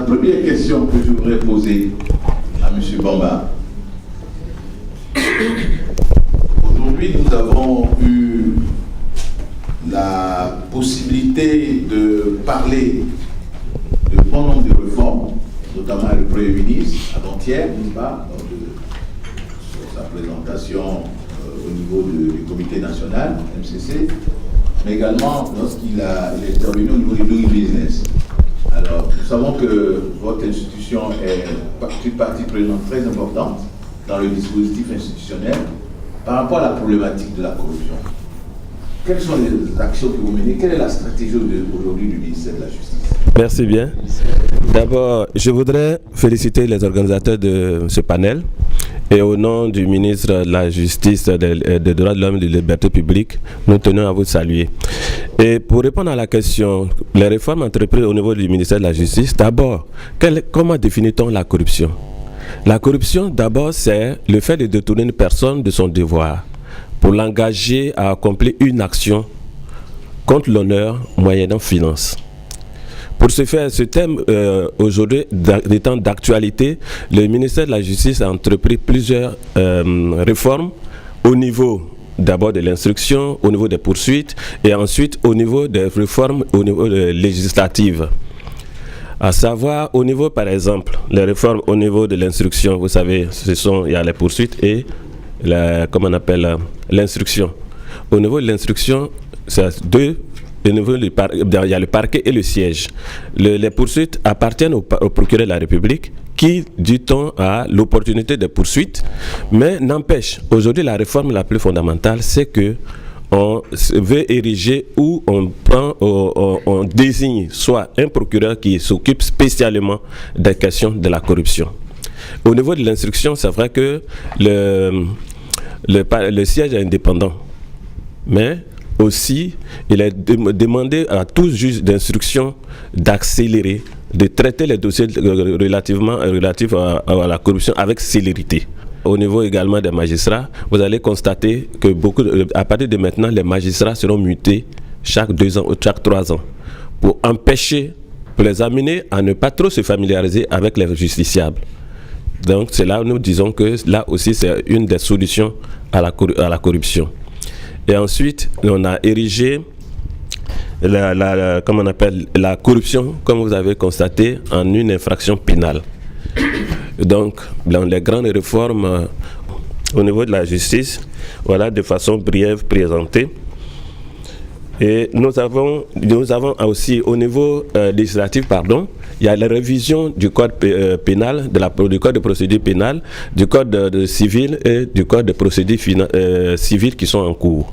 première question que je voudrais poser à M. Bamba. Aujourd'hui, nous avons eu la possibilité de parler de bon nombre de réformes, notamment le Premier ministre avant-hier, n'est-ce pas, sur sa présentation au niveau du Comité national, MCC, mais également lorsqu'il est intervenu au niveau du Doing Business. Alors, nous savons que votre institution est une partie prenante très importante dans le dispositif institutionnel par rapport à la problématique de la corruption. Quelles sont les actions que vous menez? Quelle est la stratégie aujourd'hui du ministère de la Justice? Merci bien. D'abord, je voudrais féliciter les organisateurs de ce panel et au nom du ministre de la Justice, des droits de l'homme et des libertés publiques, nous tenons à vous saluer. Et pour répondre à la question, les réformes entreprises au niveau du ministère de la Justice, d'abord, comment définit-on la corruption? La corruption, d'abord, c'est le fait de détourner une personne de son devoir pour l'engager à accomplir une action contre l'honneur moyennant finance. Pour ce faire, ce thème aujourd'hui étant d'actualité, le ministère de la Justice a entrepris plusieurs réformes au niveau d'abord de l'instruction, au niveau des poursuites et ensuite au niveau des réformes au niveau législatives. À savoir au niveau par exemple, les réformes au niveau de l'instruction, vous savez, il y a les poursuites et l'instruction. Au niveau de l'instruction, c'est deux. Il y a le parquet et le siège. Les poursuites appartiennent au procureur de la République qui, dit-on, a l'opportunité de poursuite, mais n'empêche, aujourd'hui la réforme la plus fondamentale, c'est que on veut ériger ou on désigne soit un procureur qui s'occupe spécialement des questions de la corruption. Au niveau de l'instruction, c'est vrai que le siège est indépendant, mais aussi, il est demandé à tous juges d'instruction d'accélérer, de traiter les dossiers relatifs à la corruption avec célérité. Au niveau également des magistrats, vous allez constater que à partir de maintenant, les magistrats seront mutés chaque 2 ans ou chaque 3 ans pour les amener à ne pas trop se familiariser avec les justiciables. Donc, c'est là où nous disons que là aussi, c'est une des solutions à la corruption. Et ensuite, on a érigé la corruption, comme vous avez constaté, en une infraction pénale. Donc, dans les grandes réformes au niveau de la justice, voilà de façon brève présentée. Et nous avons aussi au niveau législatif, il y a la révision du code pénal, du code de procédure pénale, du code civil et du code de procédure civile qui sont en cours.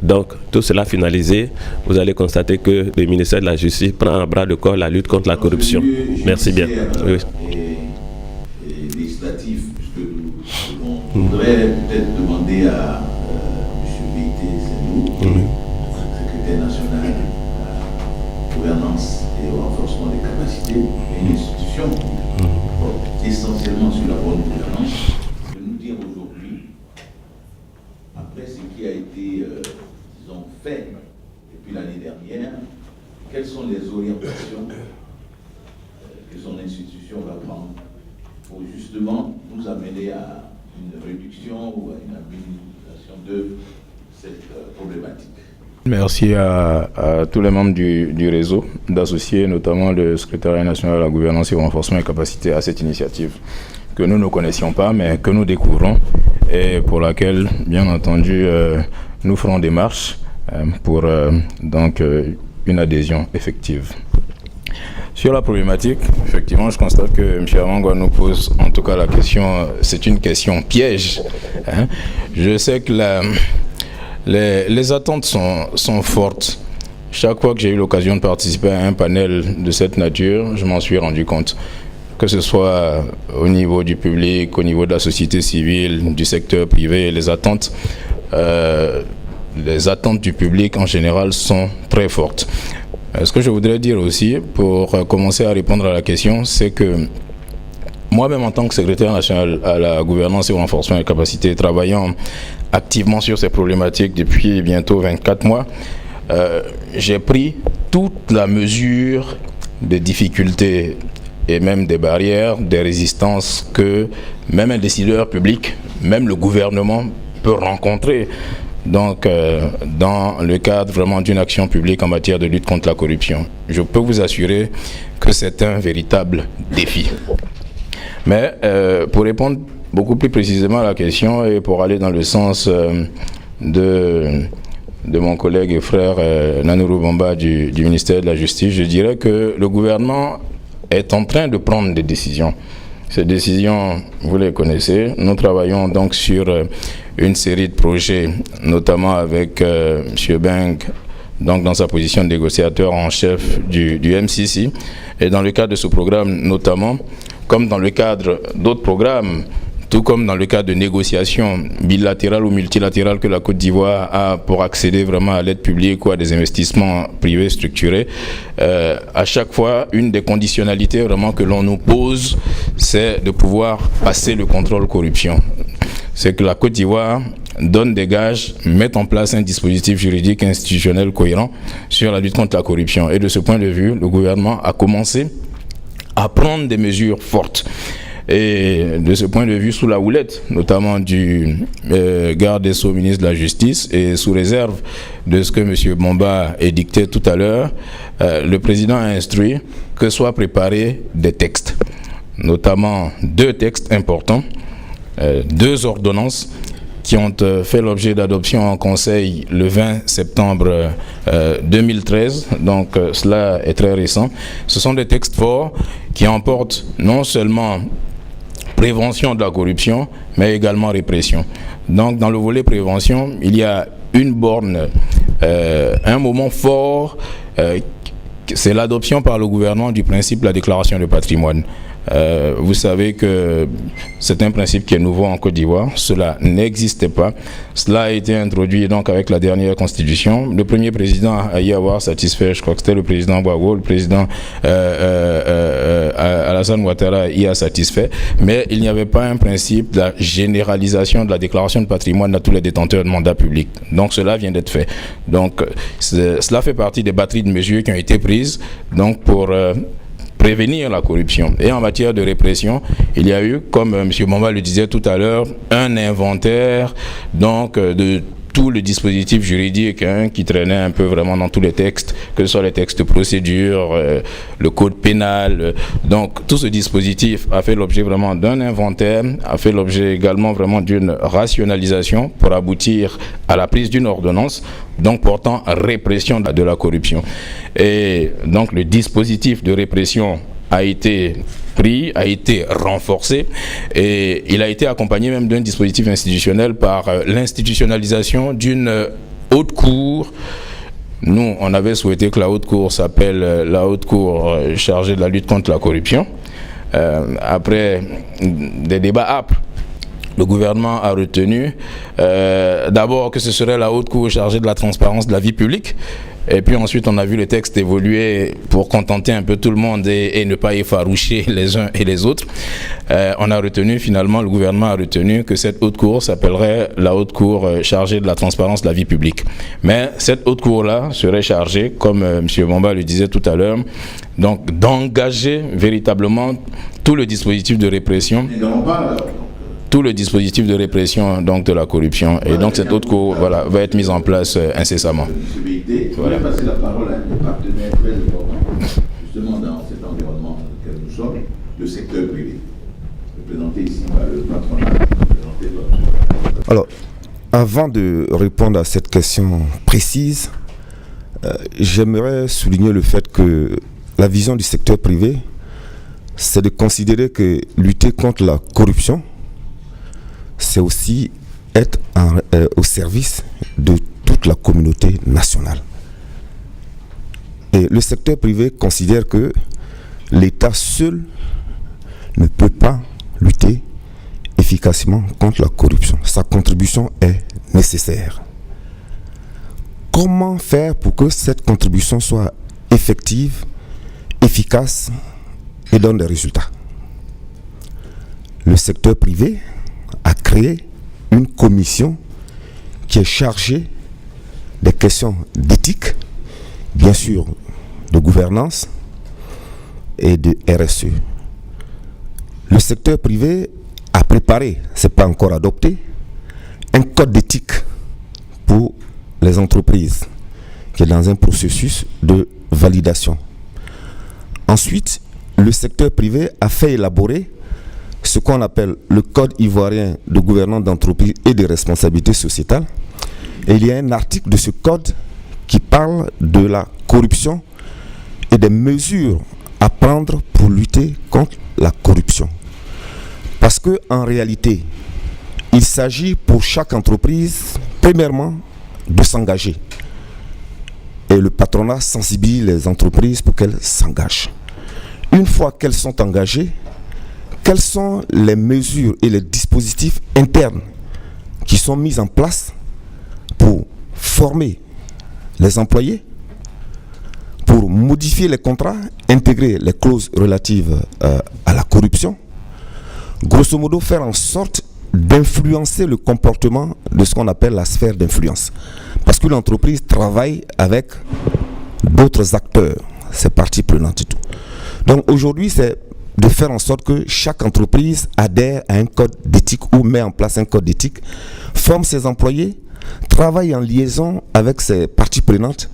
Donc, tout cela finalisé, vous allez constater que le ministère de la Justice prend à bras le corps la lutte contre la corruption. Merci bien. Oui. Et législatif, puisque on voudrait peut-être demander à M. Béité Senou, secrétaire national à la gouvernance et au renforcement des capacités, une institution essentiellement sur la bonne gouvernance, de nous dire aujourd'hui, après ce qui a été fait depuis l'année dernière, quelles sont les orientations que son institution va prendre pour justement nous amener à une réduction ou à une amélioration de cette problématique. Merci à tous les membres du réseau d'associés, notamment le secrétariat national à la gouvernance et au renforcement des capacités à cette initiative que nous ne connaissions pas, mais que nous découvrons et pour laquelle, bien entendu, nous ferons des marches pour donc une adhésion effective. Sur la problématique, effectivement, je constate que M. Amangwa nous pose en tout cas la question, c'est une question piège. Je sais que les attentes sont fortes. Chaque fois que j'ai eu l'occasion de participer à un panel de cette nature, je m'en suis rendu compte. Que ce soit au niveau du public, au niveau de la société civile, du secteur privé, les attentes du public en général sont très fortes. Ce que je voudrais dire aussi, pour commencer à répondre à la question, c'est que moi-même en tant que secrétaire national à la gouvernance et au renforcement des capacités, travaillant activement sur ces problématiques depuis bientôt 24 mois, j'ai pris toute la mesure des difficultés et même des barrières, des résistances que même un décideur public, même le gouvernement peut rencontrer. Donc, dans le cadre vraiment d'une action publique en matière de lutte contre la corruption, je peux vous assurer que c'est un véritable défi. Mais pour répondre beaucoup plus précisément à la question et pour aller dans le sens de mon collègue et frère Nanourou Bamba du ministère de la Justice, je dirais que le gouvernement est en train de prendre des décisions. Ces décisions, vous les connaissez. Nous travaillons donc sur une série de projets, notamment avec M. Beng, donc dans sa position de négociateur en chef du MCC. Et dans le cadre de ce programme, notamment, comme dans le cadre d'autres programmes, tout comme dans le cadre de négociations bilatérales ou multilatérales que la Côte d'Ivoire a pour accéder vraiment à l'aide publique ou à des investissements privés structurés, à chaque fois, une des conditionnalités vraiment que l'on nous pose, c'est de pouvoir passer le contrôle corruption. C'est que la Côte d'Ivoire donne des gages, met en place un dispositif juridique institutionnel cohérent sur la lutte contre la corruption. Et de ce point de vue, le gouvernement a commencé à prendre des mesures fortes. Et de ce point de vue, sous la houlette, notamment du garde des Sceaux, ministre de la Justice, et sous réserve de ce que M. Bamba édictait tout à l'heure, le président a instruit que soient préparés des textes, notamment 2 textes importants, 2 ordonnances qui ont fait l'objet d'adoption en Conseil le 20 septembre 2013, donc cela est très récent. Ce sont des textes forts qui emportent non seulement prévention de la corruption, mais également répression. Donc dans le volet prévention, il y a une borne, un moment fort, c'est l'adoption par le gouvernement du principe de la déclaration de patrimoine. Vous savez que c'est un principe qui est nouveau en Côte d'Ivoire. Cela n'existait pas. Cela a été introduit donc avec la dernière constitution. Le premier président a y avoir satisfait, je crois que c'était le président Ouagadougou, le président Alassane Ouattara y a satisfait, mais il n'y avait pas un principe de la généralisation de la déclaration de patrimoine à tous les détenteurs de mandats publics. Donc cela vient d'être fait. Donc cela fait partie des batteries de mesures qui ont été prises donc pour prévenir la corruption. Et en matière de répression, il y a eu, comme M. Bamba le disait tout à l'heure, un inventaire donc de tout le dispositif juridique qui traînait un peu vraiment dans tous les textes, que ce soit les textes de procédure, le code pénal. Donc tout ce dispositif a fait l'objet vraiment d'un inventaire, a fait l'objet également vraiment d'une rationalisation pour aboutir à la prise d'une ordonnance donc portant répression de la corruption. Et donc le dispositif de répression a été pris, a été renforcé et il a été accompagné même d'un dispositif institutionnel par l'institutionnalisation d'une haute cour. Nous, on avait souhaité que la haute cour s'appelle la haute cour chargée de la lutte contre la corruption. Après des débats âpres, le gouvernement a retenu d'abord que ce serait la haute cour chargée de la transparence de la vie publique. Et puis ensuite, on a vu le texte évoluer pour contenter un peu tout le monde et ne pas effaroucher les uns et les autres. On a retenu, finalement, le gouvernement a retenu que cette haute cour s'appellerait la haute cour chargée de la transparence de la vie publique. Mais cette haute cour-là serait chargée, comme M. Bamba le disait tout à l'heure, donc d'engager véritablement tout le dispositif de répression. Tout le dispositif de répression donc de la corruption. Et donc cette haute cour va être mise en place incessamment. Je vais passer la parole à un partenaire très important, justement dans cet environnement dans lequel nous sommes, le secteur privé, représenté ici par le patronat, représenté par... Alors, avant de répondre à cette question précise, j'aimerais souligner le fait que la vision du secteur privé, c'est de considérer que lutter contre la corruption, c'est aussi être au service de toute la communauté nationale. Et le secteur privé considère que l'État seul ne peut pas lutter efficacement contre la corruption. Sa contribution est nécessaire. Comment faire pour que cette contribution soit effective, efficace et donne des résultats? Le secteur privé a créé une commission qui est chargée des questions d'éthique, bien sûr de gouvernance et de RSE, le secteur privé a préparé, ce n'est pas encore adopté, un code d'éthique pour les entreprises qui est dans un processus de validation. Ensuite, le secteur privé a fait élaborer ce qu'on appelle le Code ivoirien de gouvernance d'entreprise et de responsabilité sociétale. Et il y a un article de ce code qui parle de la corruption et des mesures à prendre pour lutter contre la corruption. Parce qu'en réalité, il s'agit pour chaque entreprise, premièrement, de s'engager. Et le patronat sensibilise les entreprises pour qu'elles s'engagent. Une fois qu'elles sont engagées, quelles sont les mesures et les dispositifs internes qui sont mis en place pour former les employés, pour modifier les contrats, intégrer les clauses relatives à la corruption, grosso modo faire en sorte d'influencer le comportement de ce qu'on appelle la sphère d'influence. Parce qu'une entreprise travaille avec d'autres acteurs, c'est partie prenante et tout. Donc aujourd'hui, c'est de faire en sorte que chaque entreprise adhère à un code d'éthique ou met en place un code d'éthique, forme ses employés, travaille en liaison avec ses parties prenantes,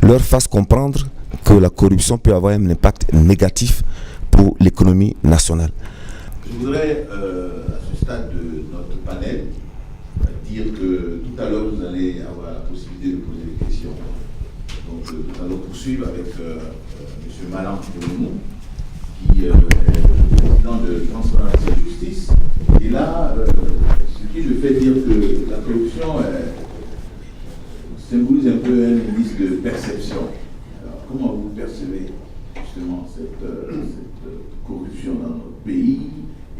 leur fasse comprendre que la corruption peut avoir un impact négatif pour l'économie nationale. Je voudrais, à ce stade de notre panel, dire que tout à l'heure, vous allez avoir la possibilité de poser des questions. Donc, nous allons poursuivre avec M. Malang Poulimou, qui est le président de Transparency et Justice. Et là, ce qui me fait dire que la corruption symbolise un peu un indice de perception. Alors, comment vous percevez justement cette corruption dans notre pays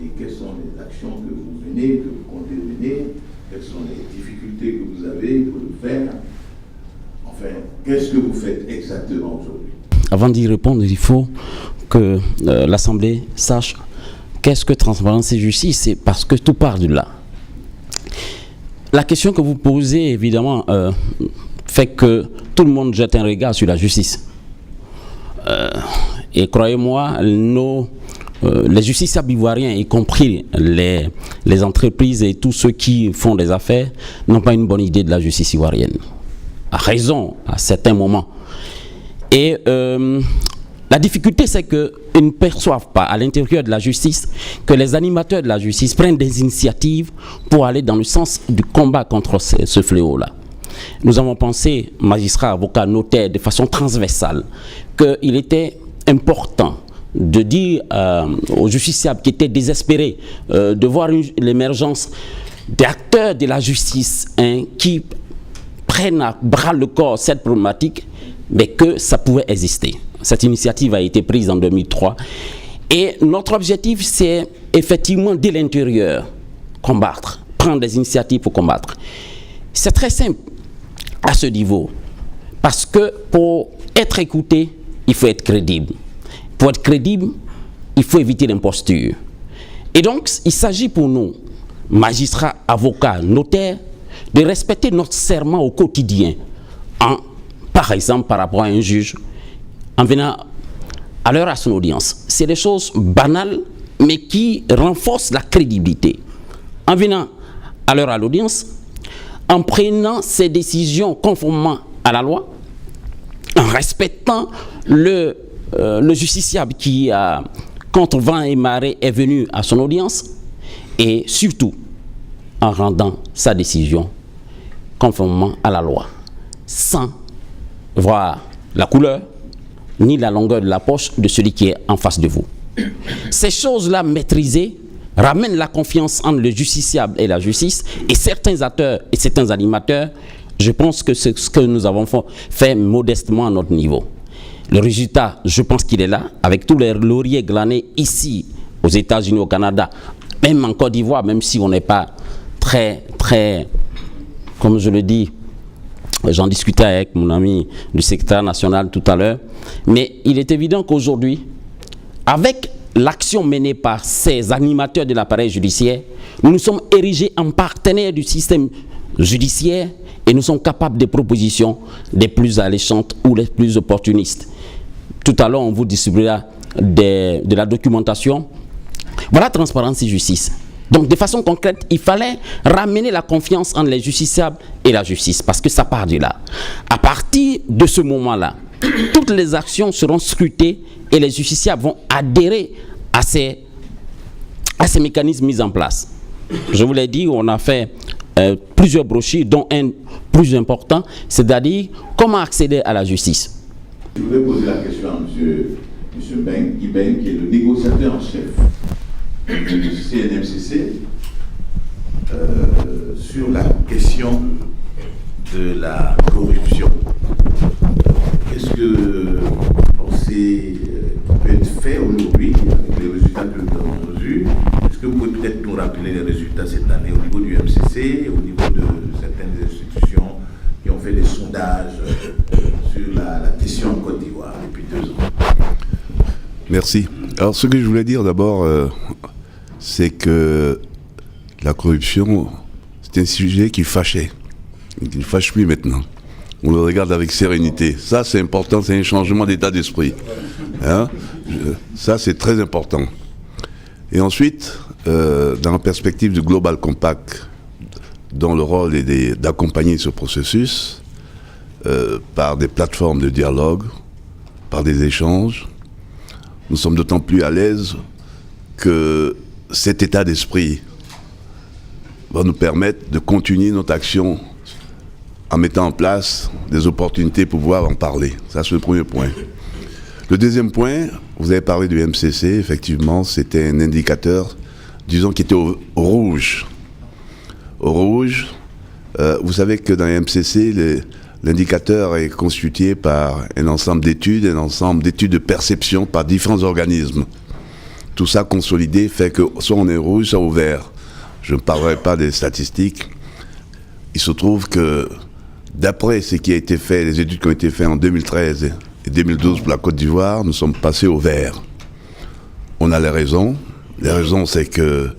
et quelles sont les actions que vous menez, que vous comptez mener, quelles sont les difficultés que vous avez pour le faire? Enfin, qu'est-ce que vous faites exactement aujourd'hui? Avant d'y répondre, il faut que l'Assemblée sache qu'est-ce que Transparence et Justice, c'est parce que tout part de là. La question que vous posez, évidemment, fait que tout le monde jette un regard sur la justice. Et croyez-moi, les justiciables ivoiriens, y compris les entreprises et tous ceux qui font des affaires, n'ont pas une bonne idée de la justice ivoirienne. À raison, à certains moments. Et la difficulté, c'est qu'ils ne perçoivent pas à l'intérieur de la justice que les animateurs de la justice prennent des initiatives pour aller dans le sens du combat contre ce fléau-là. Nous avons pensé, magistrats, avocats, notaires, de façon transversale, qu'il était important de dire aux justiciables qui étaient désespérés de voir l'émergence d'acteurs de la justice qui prennent à bras le corps cette problématique, mais que ça pouvait exister. Cette initiative a été prise en 2003. Et notre objectif, c'est effectivement, dès l'intérieur, combattre, prendre des initiatives pour combattre. C'est très simple à ce niveau. Parce que pour être écouté, il faut être crédible. Pour être crédible, il faut éviter l'imposture. Et donc, il s'agit pour nous, magistrats, avocats, notaires, de respecter notre serment au quotidien. Par exemple, par rapport à un juge, en venant à l'heure à son audience. C'est des choses banales, mais qui renforcent la crédibilité. En venant à l'heure à l'audience, en prenant ses décisions conformément à la loi, en respectant le justiciable qui, contre vent et marée, est venu à son audience, et surtout en rendant sa décision conformément à la loi, sans voir la couleur ni la longueur de la poche de celui qui est en face de vous. Ces choses-là maîtrisées ramènent la confiance entre le justiciable et la justice, et certains acteurs et certains animateurs, je pense que c'est ce que nous avons fait modestement à notre niveau. Le résultat, je pense qu'il est là, avec tous les lauriers glanés ici, aux États-Unis, au Canada, même en Côte d'Ivoire, même si on n'est pas très, comme je le dis, j'en discutais avec mon ami du secrétaire national tout à l'heure, mais il est évident qu'aujourd'hui, avec l'action menée par ces animateurs de l'appareil judiciaire, nous nous sommes érigés en partenaires du système judiciaire et nous sommes capables des propositions les plus alléchantes ou les plus opportunistes. Tout à l'heure, on vous distribuera de la documentation Voilà transparence et justice. Donc de façon concrète, il fallait ramener la confiance entre les justiciables et la justice, parce que ça part de là. À partir de ce moment-là, toutes les actions seront scrutées et les justiciables vont adhérer à ces mécanismes mis en place. Je vous l'ai dit, on a fait plusieurs brochures, dont un plus important, c'est-à-dire comment accéder à la justice. Je voulais poser la question à M. Ben, qui est le négociateur en chef du CNMCC sur la question de la corruption. Qu'est-ce que vous pensez qui peut être fait aujourd'hui avec les résultats que nous avons reçus? Est-ce que vous pouvez peut-être nous rappeler les résultats cette année au niveau du MCC, au niveau de certaines institutions qui ont fait des sondages sur la question en Côte d'Ivoire depuis 2 ans? Merci. Alors, ce que je voulais dire d'abord, c'est que la corruption, c'est un sujet qui fâchait. Il ne fâche plus maintenant. On le regarde avec sérénité. Ça, c'est important, c'est un changement d'état d'esprit. Hein? Ça, c'est très important. Et ensuite, dans la perspective du Global Compact, dont le rôle est d'accompagner ce processus par des plateformes de dialogue, par des échanges, nous sommes d'autant plus à l'aise que cet état d'esprit va nous permettre de continuer notre action en mettant en place des opportunités pour pouvoir en parler. Ça, c'est le premier point. Le deuxième point, vous avez parlé du MCC, effectivement, c'était un indicateur, disons, qui était au rouge. Au rouge, vous savez que dans les MCC, l'indicateur est constitué par un ensemble d'études de perception par différents organismes. Tout ça consolidé fait que soit on est rouge, soit au vert. Je ne parlerai pas des statistiques. Il se trouve que d'après ce qui a été fait, les études qui ont été faites en 2013 et 2012 pour la Côte d'Ivoire, nous sommes passés au vert. On a les raisons. Les raisons, c'est que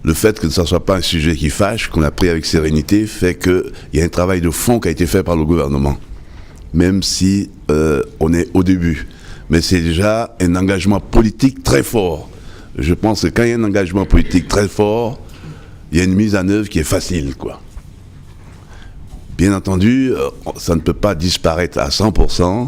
le fait que ce ne soit pas un sujet qui fâche, qu'on a pris avec sérénité, fait qu'il y a un travail de fond qui a été fait par le gouvernement. Même si on est au début. Mais c'est déjà un engagement politique très fort. Je pense que quand il y a un engagement politique très fort, il y a une mise en œuvre qui est facile, quoi. Bien entendu, ça ne peut pas disparaître à 100%,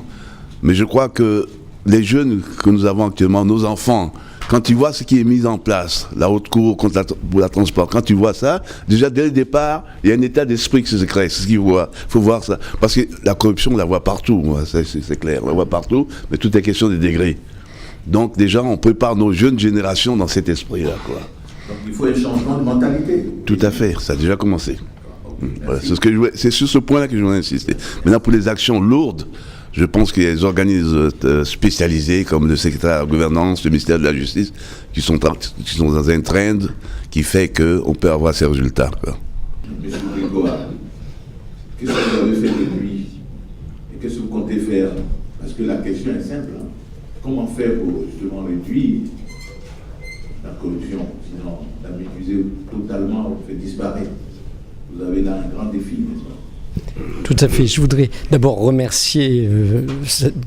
mais je crois que les jeunes que nous avons actuellement, nos enfants, quand ils voient ce qui est mis en place, la haute cour contre la transport, quand tu vois ça, déjà dès le départ, il y a un état d'esprit qui se crée, c'est ce qu'ils voient. Il faut voir ça. Parce que la corruption, on la voit partout, c'est clair, on la voit partout, mais tout est question de degrés. Donc déjà, on prépare nos jeunes générations dans cet esprit-là, quoi. Donc il faut un changement de mentalité. Tout à fait, ça a déjà commencé. Voilà, c'est sur ce point-là que je voudrais insister. Maintenant, pour les actions lourdes, je pense qu'il y a des organismes spécialisés comme le secrétaire à la gouvernance, le ministère de la Justice, qui sont dans un trend qui fait qu'on peut avoir ces résultats, quoi. Monsieur Grégoire, qu'est-ce que vous avez fait depuis et qu'est-ce que vous comptez faire? Parce que la question est simple. Hein. Comment faire pour justement réduire la corruption, sinon la maîtriser totalement, ou fait disparaître? Vous avez là un grand défi, n'est-ce pas? Tout à fait. Je voudrais d'abord remercier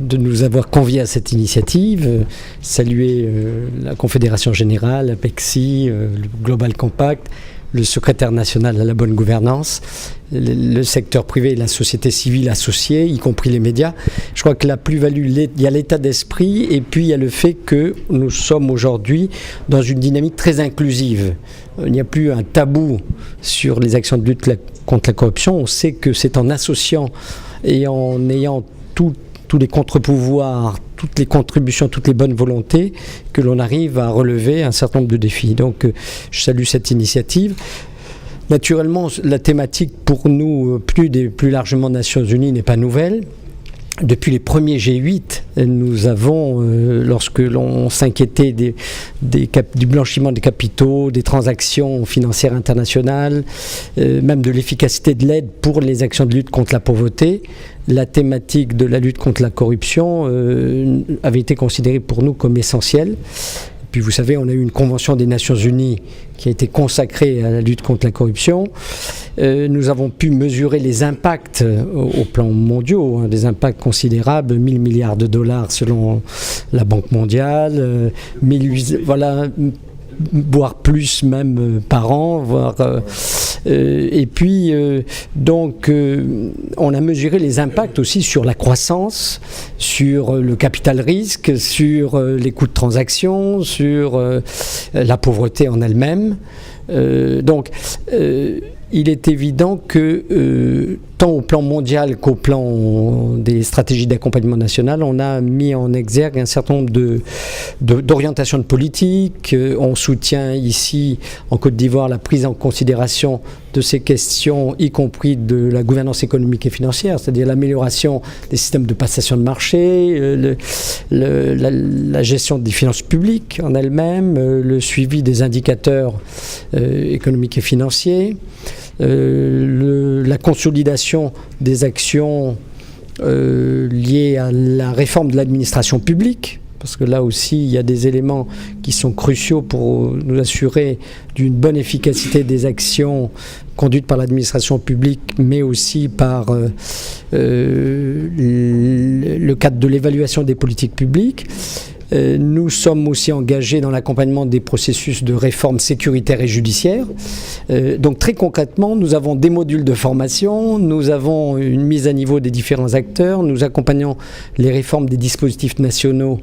de nous avoir conviés à cette initiative, saluer la Confédération Générale, l'APEXI, le Global Compact, le secrétaire national à la bonne gouvernance, le secteur privé et la société civile associée, y compris les médias. Je crois que la plus-value, il y a l'état d'esprit et puis il y a le fait que nous sommes aujourd'hui dans une dynamique très inclusive. Il n'y a plus un tabou sur les actions de lutte contre la corruption. On sait que c'est en associant et en ayant tous les contre-pouvoirs, toutes les contributions, toutes les bonnes volontés, que l'on arrive à relever un certain nombre de défis. Donc je salue cette initiative. Naturellement, la thématique pour nous, plus largement Nations Unies, n'est pas nouvelle. Depuis les premiers G8, nous avons, lorsque l'on s'inquiétait du blanchiment des capitaux, des transactions financières internationales, même de l'efficacité de l'aide pour les actions de lutte contre la pauvreté, la thématique de la lutte contre la corruption avait été considérée pour nous comme essentielle. Puis vous savez, on a eu une convention des Nations Unies qui a été consacrée à la lutte contre la corruption. Nous avons pu mesurer les impacts au plan mondial, des impacts considérables, 1000 milliards de dollars selon la Banque mondiale, voire plus même par an, voire, et puis donc on a mesuré les impacts aussi sur la croissance, sur le capital risque, sur les coûts de transaction, sur la pauvreté en elle-même. Donc il est évident que tant au plan mondial qu'au plan des stratégies d'accompagnement national, on a mis en exergue un certain nombre d'orientations de politique. On soutient ici, en Côte d'Ivoire, la prise en considération de ces questions, y compris de la gouvernance économique et financière, c'est-à-dire l'amélioration des systèmes de passation de marché, la gestion des finances publiques en elles-mêmes, le suivi des indicateurs économiques et financiers, la consolidation des actions liées à la réforme de l'administration publique, parce que là aussi il y a des éléments qui sont cruciaux pour nous assurer d'une bonne efficacité des actions conduites par l'administration publique, mais aussi par le cadre de l'évaluation des politiques publiques. Nous sommes aussi engagés dans l'accompagnement des processus de réforme sécuritaire et judiciaire. Donc très concrètement, nous avons des modules de formation, nous avons une mise à niveau des différents acteurs, nous accompagnons les réformes des dispositifs nationaux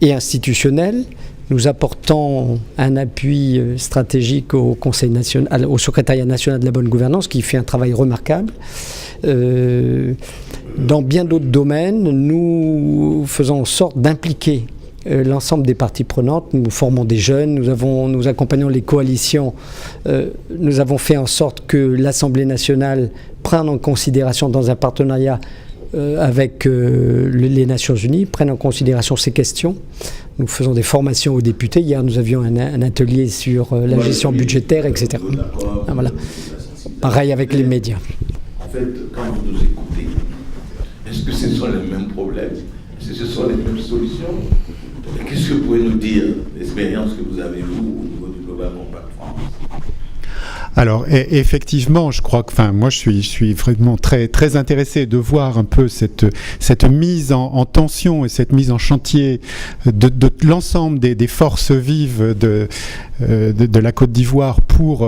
et institutionnels. Nous apportons un appui stratégique au Conseil national, au Secrétariat national de la bonne gouvernance, qui fait un travail remarquable. Dans bien d'autres domaines, nous faisons en sorte d'impliquer l'ensemble des parties prenantes. Nous formons des jeunes, nous accompagnons les coalitions. Nous avons fait en sorte que l'Assemblée nationale prenne en considération, dans un partenariat avec les Nations Unies, prenne en considération ces questions. Nous faisons des formations aux députés. Hier, nous avions un atelier sur la gestion budgétaire, etc. Voilà. Pareil avec les médias. En fait, quand vous nous écoutez, est-ce que ce sont les mêmes problèmes? Est-ce que ce sont les mêmes solutions? Qu'est-ce que vous pouvez nous dire, l'expérience que vous avez, vous, au niveau du Global Compact France? Alors effectivement, je crois que, moi je suis vraiment très très intéressé de voir un peu cette mise en tension et cette mise en chantier de l'ensemble des forces vives de la Côte d'Ivoire pour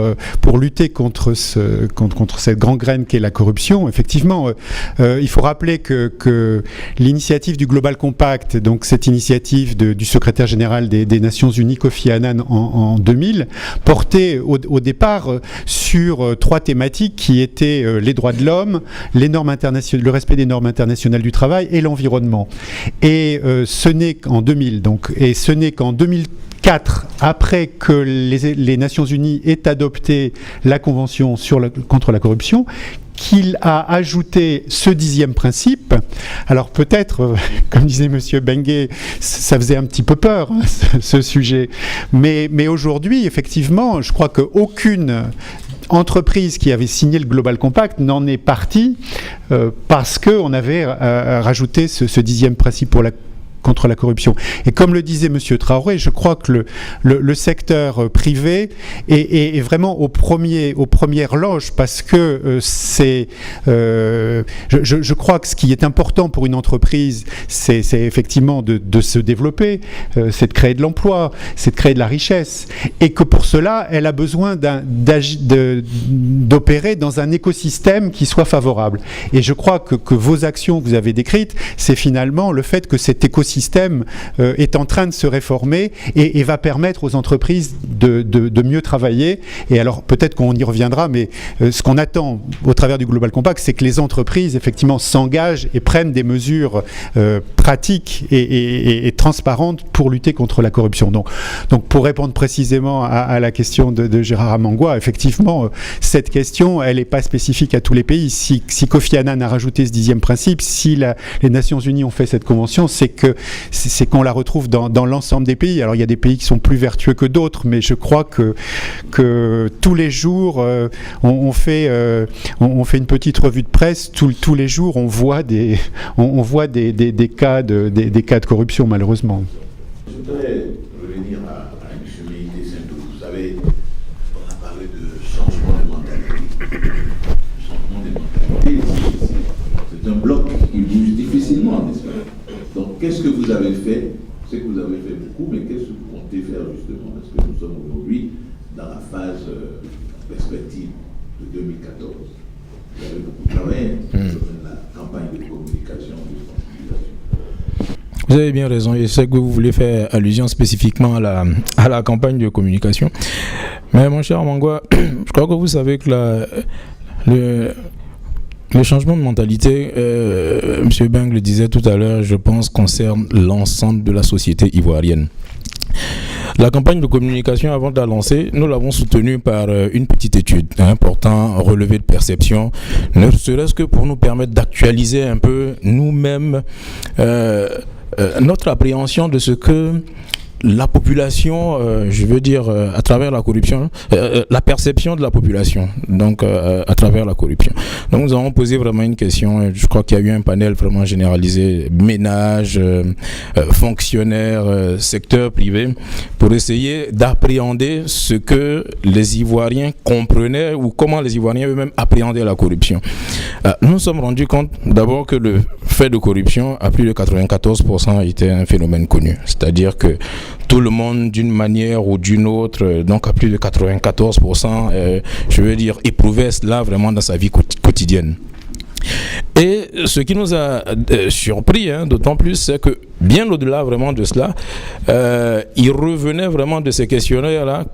lutter contre cette gangrène qu'est la corruption. Effectivement, il faut rappeler que l'initiative du Global Compact, donc cette initiative du secrétaire général des Nations Unies Kofi Annan en 2000, portait au départ sur 3 thématiques qui étaient les droits de l'homme, le respect des normes internationales du travail et l'environnement. Et ce n'est qu'en 2000, et ce n'est qu'en 2004, après que les Nations Unies aient adopté la Convention contre la corruption, qu'il a ajouté ce 10e principe. Alors peut-être, comme disait M. Bengué, ça faisait un petit peu peur, ce sujet. Mais aujourd'hui, effectivement, je crois qu'aucune entreprise qui avait signé le Global Compact n'en est partie parce qu'on avait rajouté ce 10e principe contre la corruption. Et comme le disait M. Traoré, je crois que le secteur privé est vraiment aux premières loges, parce que je crois que ce qui est important pour une entreprise, c'est effectivement de se développer, c'est de créer de l'emploi, c'est de créer de la richesse, et que pour cela, elle a besoin d'opérer dans un écosystème qui soit favorable. Et je crois que vos actions que vous avez décrites, c'est finalement le fait que cet écosystème est en train de se réformer et va permettre aux entreprises de mieux travailler. Et alors peut-être qu'on y reviendra, mais ce qu'on attend au travers du Global Compact, c'est que les entreprises effectivement s'engagent et prennent des mesures pratiques et transparentes pour lutter contre la corruption. Donc pour répondre précisément à la question de Gérard Amangua, effectivement cette question, elle n'est pas spécifique à tous les pays. Si Kofi Annan a rajouté ce 10e principe, si les Nations Unies ont fait cette convention, c'est qu'on la retrouve dans l'ensemble des pays. Alors il y a des pays qui sont plus vertueux que d'autres, mais je crois que tous les jours on fait une petite revue de presse. Tous les jours on voit des cas de corruption, malheureusement. Je voudrais revenir à M. Méïté Sindou. Vous savez, on a parlé de changement de mentalité. C'est un bloc qui bouge difficilement, n'est-ce pas? Donc, qu'est-ce que vous avez fait sais que vous avez fait beaucoup, mais qu'est-ce que vous comptez faire justement? Parce que nous sommes aujourd'hui dans la phase perspective de 2014. Vous avez beaucoup travaillé dans la campagne de communication, de sensibilisation. Vous avez bien raison, je sais que vous voulez faire allusion spécifiquement à la campagne de communication. Mais mon cher Mangwa, je crois que vous savez que le changement de mentalité, M. Beng le disait tout à l'heure, je pense, concerne l'ensemble de la société ivoirienne. La campagne de communication, avant de la lancer, nous l'avons soutenue par une petite étude, important relevé de perception, ne serait-ce que pour nous permettre d'actualiser un peu nous-mêmes notre appréhension de ce que la population, je veux dire, à travers la corruption, la perception de la population, donc à travers la corruption. Donc nous avons posé vraiment une question, je crois qu'il y a eu un panel vraiment généralisé, ménages, fonctionnaires, secteur privé, pour essayer d'appréhender ce que les Ivoiriens comprenaient ou comment les Ivoiriens eux-mêmes appréhendaient la corruption. Nous nous sommes rendus compte d'abord que le fait de corruption, à plus de 94%, était un phénomène connu, c'est-à-dire que tout le monde, d'une manière ou d'une autre, donc à plus de 94%, je veux dire, éprouvait cela vraiment dans sa vie quotidienne. Et ce qui nous a surpris, d'autant plus, c'est que bien au-delà vraiment de cela, il revenait vraiment de ces questionnaires-là